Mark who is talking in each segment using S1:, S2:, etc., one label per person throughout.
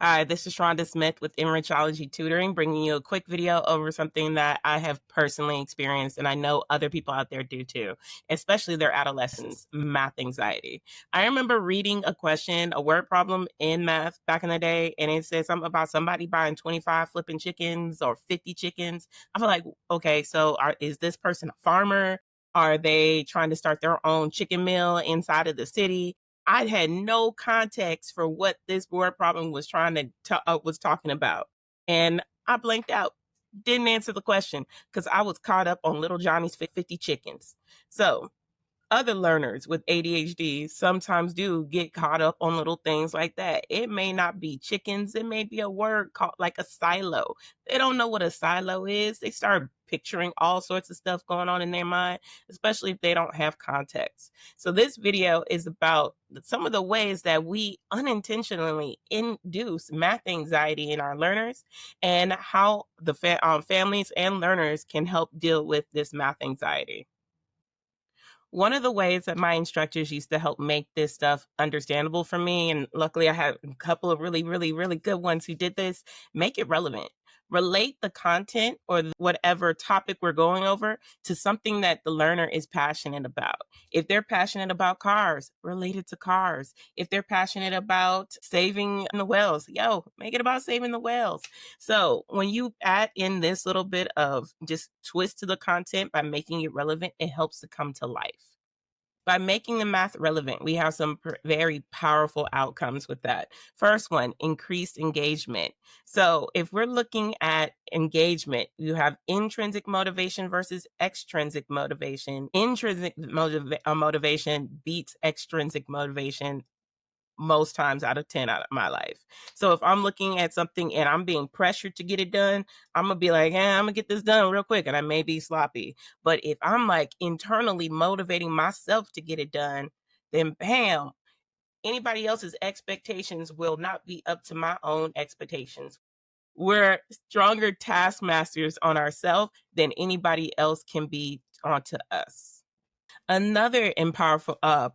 S1: Hi, this is Rhonda Smith with Enrichology Tutoring, bringing you a quick video over something that I have personally experienced, and I know other people out there do too, especially their adolescents, math anxiety. I remember reading a question, a word problem in math back in the day, and it said something about somebody buying 25 flipping chickens or 50 chickens. I feel like, okay, so is this person a farmer? Are they trying to start their own chicken mill inside of the city? I had no context for what this word problem was was talking about, and I blanked out. Didn't answer the question because I was caught up on Little Johnny's 50 chickens. So other learners with ADHD sometimes do get caught up on little things like that. It may not be chickens, it may be a word called like a silo. They don't know what a silo is. They start picturing all sorts of stuff going on in their mind, especially if they don't have context. So this video is about some of the ways that we unintentionally induce math anxiety in our learners and how the families and learners can help deal with this math anxiety. One of the ways that my instructors used to help make this stuff understandable for me, and luckily I had a couple of really good ones who did this, make it relevant. Relate the content or whatever topic we're going over to something that the learner is passionate about. If they're passionate about cars, relate it to cars. If they're passionate about saving the whales, make it about saving the whales. So when you add in this little bit of just twist to the content by making it relevant, it helps to come to life. By making the math relevant, we have some very powerful outcomes with that. First one, increased engagement. So if we're looking at engagement, you have intrinsic motivation versus extrinsic motivation. Intrinsic motivation beats extrinsic motivation most times out of 10 out of my life. So if I'm looking at something and I'm being pressured to get it done, I'm gonna be like, I'm gonna get this done real quick, and I may be sloppy. But if I'm like internally motivating myself to get it done, then bam, anybody else's expectations will not be up to my own expectations. We're stronger taskmasters on ourselves than anybody else can be onto us. Another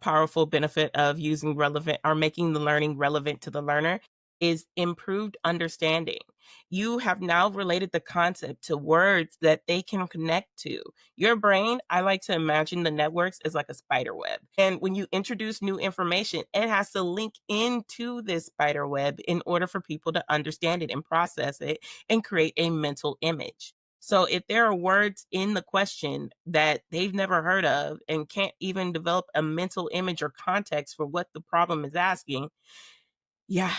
S1: powerful benefit of using relevant or making the learning relevant to the learner is improved understanding. You have now related the concept to words that they can connect to. Your brain, I like to imagine the networks as like a spider web. And when you introduce new information, it has to link into this spider web in order for people to understand it and process it and create a mental image. So if there are words in the question that they've never heard of and can't even develop a mental image or context for what the problem is asking, yeah,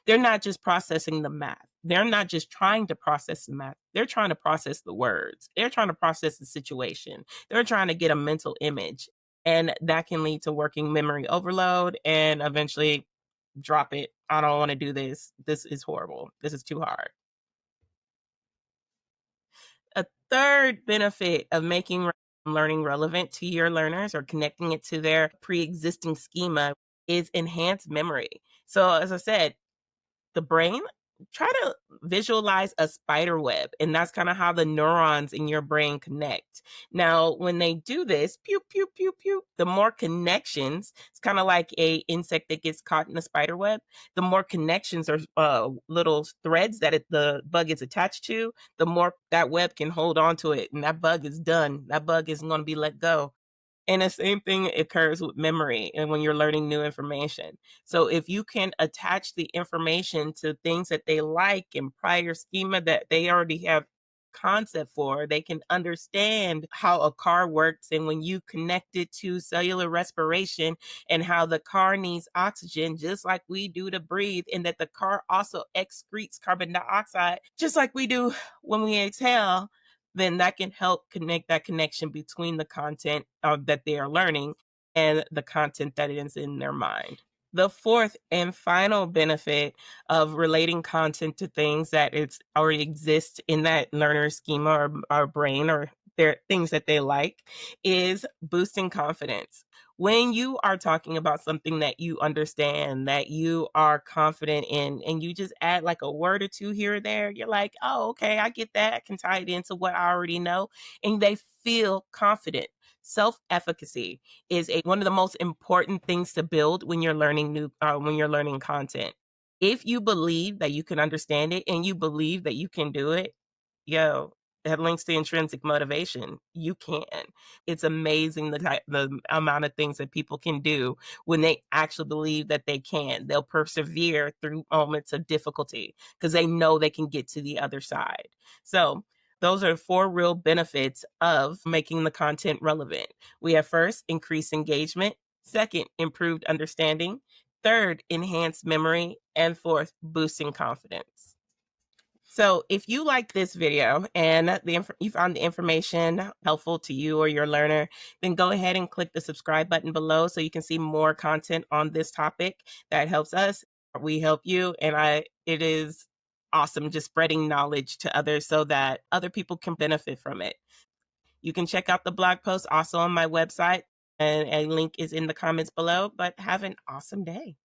S1: they're not just processing the math. They're not just trying to process the math. They're trying to process the words. They're trying to process the situation. They're trying to get a mental image. And that can lead to working memory overload and eventually drop it. I don't want to do this. This is horrible. This is too hard. A third benefit of making learning relevant to your learners or connecting it to their pre-existing schema is enhanced memory. So as I said, the brain, try to visualize a spider web, and that's kind of how the neurons in your brain connect. Now when they do this, pew pew pew pew, the more connections, it's kind of like a insect that gets caught in a spider web. The more connections or little threads that the bug is attached to, the more that web can hold on to it, and that bug is done. That bug isn't going to be let go. And the same thing occurs with memory and when you're learning new information. So if you can attach the information to things that they like and prior schema that they already have concept for, they can understand how a car works, and when you connect it to cellular respiration and how the car needs oxygen just like we do to breathe, and that the car also excretes carbon dioxide just like we do when we exhale, then that can help connect that connection between the content that they are learning and the content that is in their mind. The fourth and final benefit of relating content to things that it's already exists in that learner schema or brain, or their things that they like, is boosting confidence. When you are talking about something that you understand, that you are confident in, and you just add like a word or two here or there, you're like, oh, okay, I get that. I can tie it into what I already know. And they feel confident. Self-efficacy is one of the most important things to build when you're learning content. If you believe that you can understand it and you believe that you can do it, yo, that links to intrinsic motivation. You can. It's amazing the amount of things that people can do when they actually believe that they can. They'll persevere through moments of difficulty because they know they can get to the other side. So those are 4 real benefits of making the content relevant. We have first, increased engagement. Second, improved understanding. Third, enhanced memory. And fourth, boosting confidence. So if you like this video and you found the information helpful to you or your learner, then go ahead and click the subscribe button below so you can see more content on this topic that helps us. We help you, and it is awesome just spreading knowledge to others so that other people can benefit from it. You can check out the blog post also on my website, and a link is in the comments below. But have an awesome day.